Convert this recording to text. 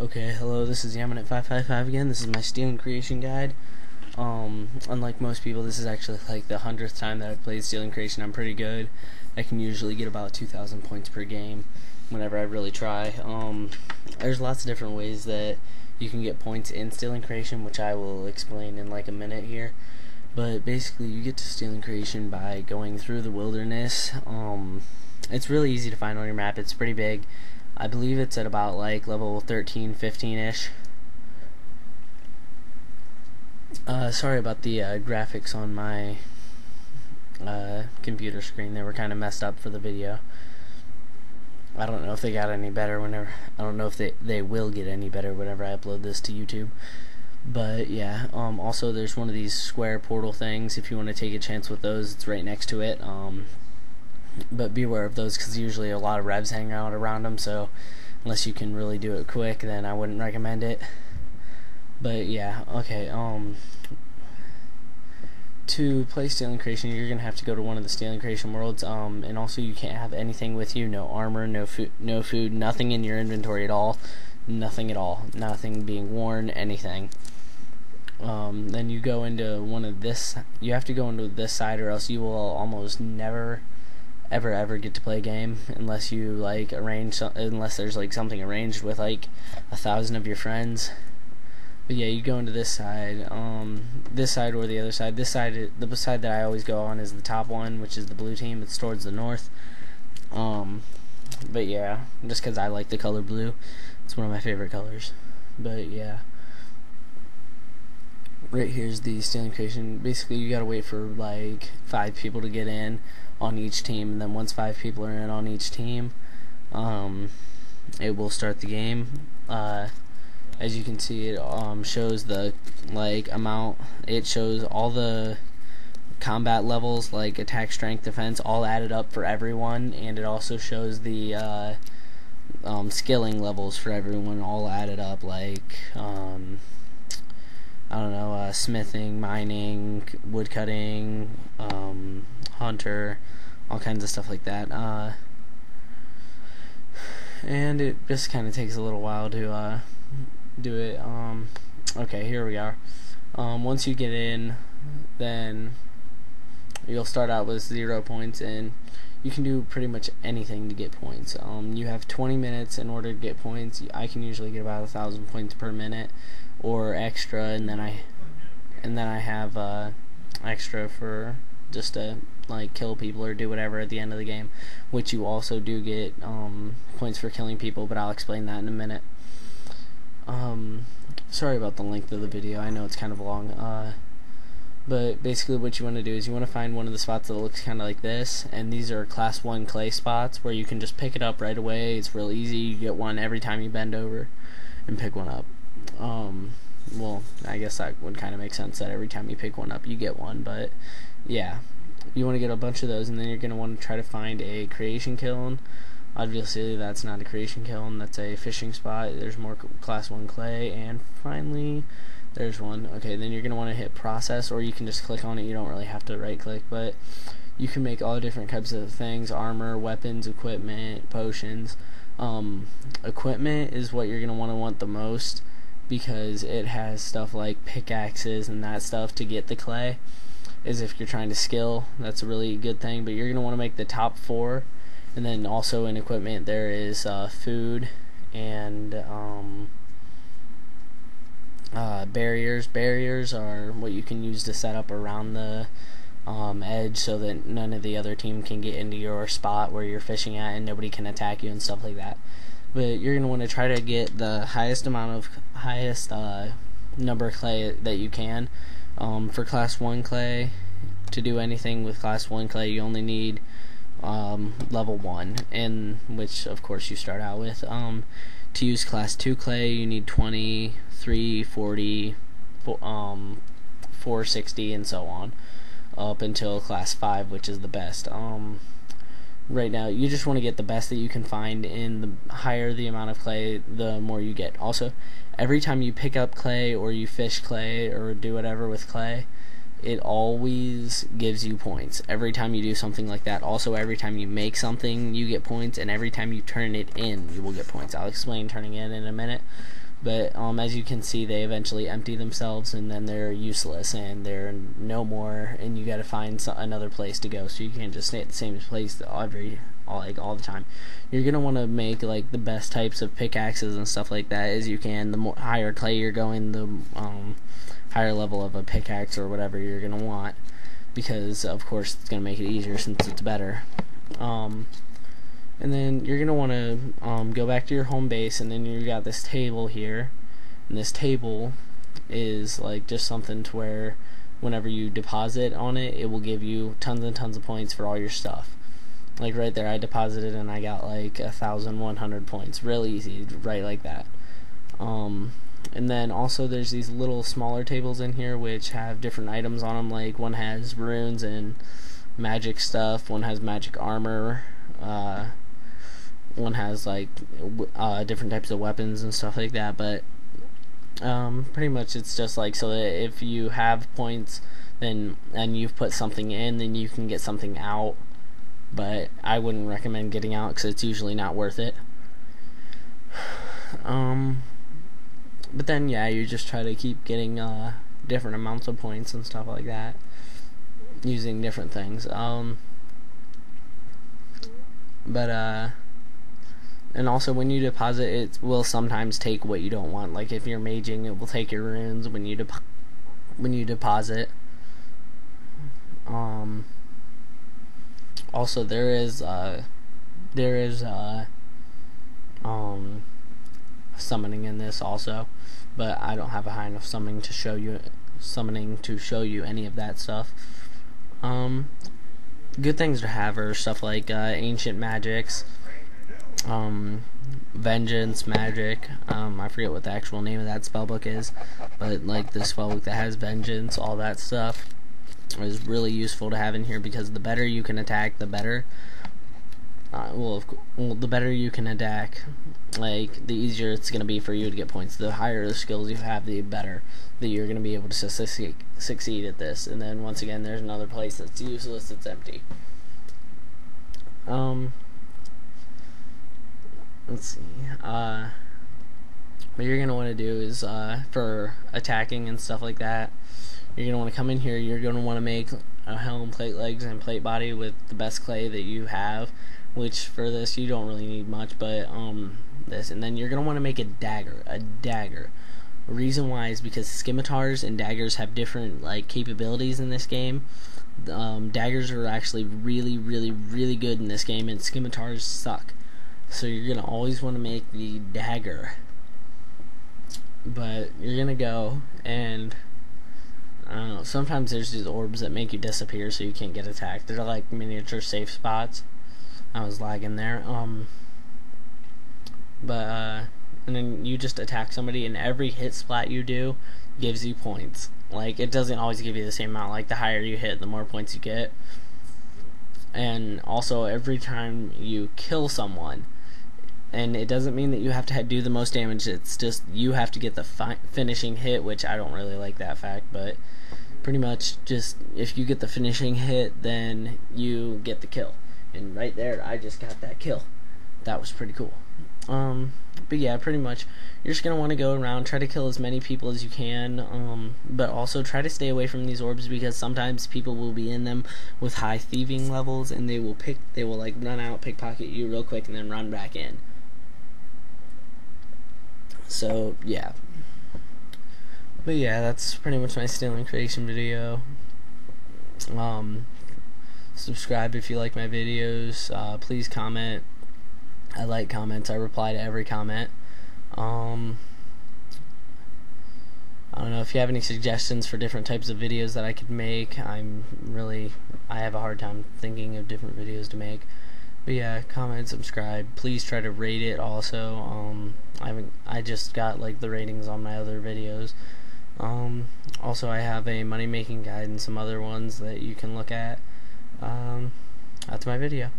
Okay, hello, this is Yaminate555 again. This is my steel and creation guide. Unlike most people, this is actually like the 100th time that I've played steel and creation. I'm pretty good. I can usually get about 2,000 points per game whenever I really try. There's lots of different ways that you can get points in steel and creation, which I will explain in like a minute here. But basically, you get to steel and creation by going through the wilderness. It's really easy to find on your map. It's pretty big. I believe it's at about like level 13, 15-ish. Sorry about the graphics on my computer screen. They were kind of messed up for the video. I don't know if they got any better whenever. I don't know if they will get any better whenever I upload this to YouTube. But yeah, also there's one of these square portal things. If you want to take a chance with those, it's right next to it. But beware of those because usually a lot of revs hang out around them, so unless you can really do it quick, then I wouldn't recommend it. But yeah, okay, to play steel and creation, you're gonna have to go to one of the steel and creation worlds, and also you can't have anything with you. No armor, no food, nothing in your inventory at all. Nothing at all, nothing being worn, anything. Then you go into one of this. You have to go into this side, or else you will almost never ever get to play a game unless you like unless there's like something arranged with like 1,000 of your friends. But yeah, you go into this side, this side or the other side. This side, the side that I always go on is the top one, which is the blue team. It's towards the north. But yeah, just because I like the color blue, it's one of my favorite colors. But yeah, right here's the steel and creation. Basically, you gotta wait for like 5 people to get in on each team, and then once 5 people are in on each team, it will start the game. As you can see, it shows the amount. It shows all the combat levels, like attack, strength, defense, all added up for everyone, and it also shows the skilling levels for everyone, all added up, like I don't know, smithing, mining, woodcutting, hunter, all kinds of stuff like that. And it just kind of takes a little while to do it. Okay, here we are. Once you get in, then you'll start out with 0 points, and you can do pretty much anything to get points. You have 20 minutes in order to get points. I can usually get about 1,000 points per minute or extra, and then I have extra for just to like kill people or do whatever at the end of the game, which you also do get points for killing people, but I'll explain that in a minute. Sorry about the length of the video. I know it's kind of long. But basically what you want to do is you want to find one of the spots that looks kind of like this, and these are class 1 clay spots where you can just pick it up right away. It's real easy. You get one every time you bend over and pick one up. Well, I guess that would kind of make sense that every time you pick one up you get one, but yeah, you want to get a bunch of those, and then you're going to want to try to find a creation kiln. Obviously that's not a creation kiln, that's a fishing spot. There's more class 1 clay, and finally there's one. Okay, then you're going to want to hit process, or you can just click on it. You don't really have to right click, but you can make all different types of things: armor, weapons, equipment, potions. Equipment is what you're going to want the most, because it has stuff like pickaxes and that stuff to get the clay. As if you're trying to skill, that's a really good thing. But you're going to want to make the top 4. And then also in equipment there is food and barriers. Barriers are what you can use to set up around the edge so that none of the other team can get into your spot where you're fishing at, and nobody can attack you and stuff like that. But you're going to want to try to get the highest number of clay that you can. For class 1 clay, to do anything with class 1 clay, you only need level 1, in which of course you start out with. To use class 2 clay, you need 20, 3, 40, 460, and so on, up until class 5, which is the best. Right now you just want to get the best that you can find, and the higher the amount of clay, the more you get. Also, every time you pick up clay or you fish clay or do whatever with clay, it always gives you points every time you do something like that. Also, every time you make something you get points, and every time you turn it in you will get points. I'll explain turning in a minute. But as you can see, they eventually empty themselves, and then they're useless, and they're no more, and you gotta find another place to go. So you can't just stay at the same place all the time. You're gonna want to make like the best types of pickaxes and stuff like that as you can. The more higher clay you're going, the higher level of a pickaxe or whatever you're gonna want, because of course it's gonna make it easier since it's better. And then you're gonna want to go back to your home base, and then you got this table here, and this table is like just something to where whenever you deposit on it, it will give you tons and tons of points for all your stuff. Like right there, I deposited and I got like 1,100 points. Real easy, right like that. And then also there's these little smaller tables in here which have different items on them. Like one has runes and magic stuff, one has magic armor, one has like different types of weapons and stuff like that. But pretty much it's just like so that if you have points then and you've put something in, then you can get something out. But I wouldn't recommend getting out because it's usually not worth it. But then yeah, you just try to keep getting different amounts of points and stuff like that using different things. And also when you deposit, it will sometimes take what you don't want. Like if you're maging, it will take your runes when you deposit. Also there is summoning in this also, but I don't have a high enough summoning to show you any of that stuff. Good things to have are stuff like ancient magics, vengeance magic. I forget what the actual name of that spellbook is, but like the spellbook that has vengeance, all that stuff is really useful to have in here, because the better you can attack, the better. The better you can attack, like the easier it's going to be for you to get points. The higher the skills you have, the better that you're going to be able to succeed at this. And then once again, there's another place that's useless, it's empty. Let's see. What you're going to want to do is for attacking and stuff like that, you're going to want to come in here. You're going to want to make a helm, plate legs, and plate body with the best clay that you have, which for this you don't really need much, but this. And then you're going to want to make a dagger. The reason why is because scimitars and daggers have different like capabilities in this game. Daggers are actually really good in this game, and scimitars suck. So you're going to always want to make the dagger. But you're going to go and I don't know, sometimes there's these orbs that make you disappear so you can't get attacked. They're like miniature safe spots. I was lagging there. And then you just attack somebody, and every hit splat you do gives you points. Like, it doesn't always give you the same amount. Like, the higher you hit, the more points you get. And also, every time you kill someone, and it doesn't mean that you have to do the most damage, it's just you have to get the finishing hit, which I don't really like that fact, but pretty much just if you get the finishing hit, then you get the kill. And right there, I just got that kill. That was pretty cool. But yeah, pretty much you're just going to want to go around, try to kill as many people as you can, but also try to stay away from these orbs, because sometimes people will be in them with high thieving levels, and they will like run out, pickpocket you real quick, and then run back in. So yeah. But yeah, that's pretty much my stealing creation video. Subscribe if you like my videos. Please comment. I like comments. I reply to every comment. I don't know if you have any suggestions for different types of videos that I could make. I have a hard time thinking of different videos to make. But yeah, comment, subscribe. Please try to rate it also. I just got like the ratings on my other videos. Also, I have a money making guide and some other ones that you can look at. That's my video.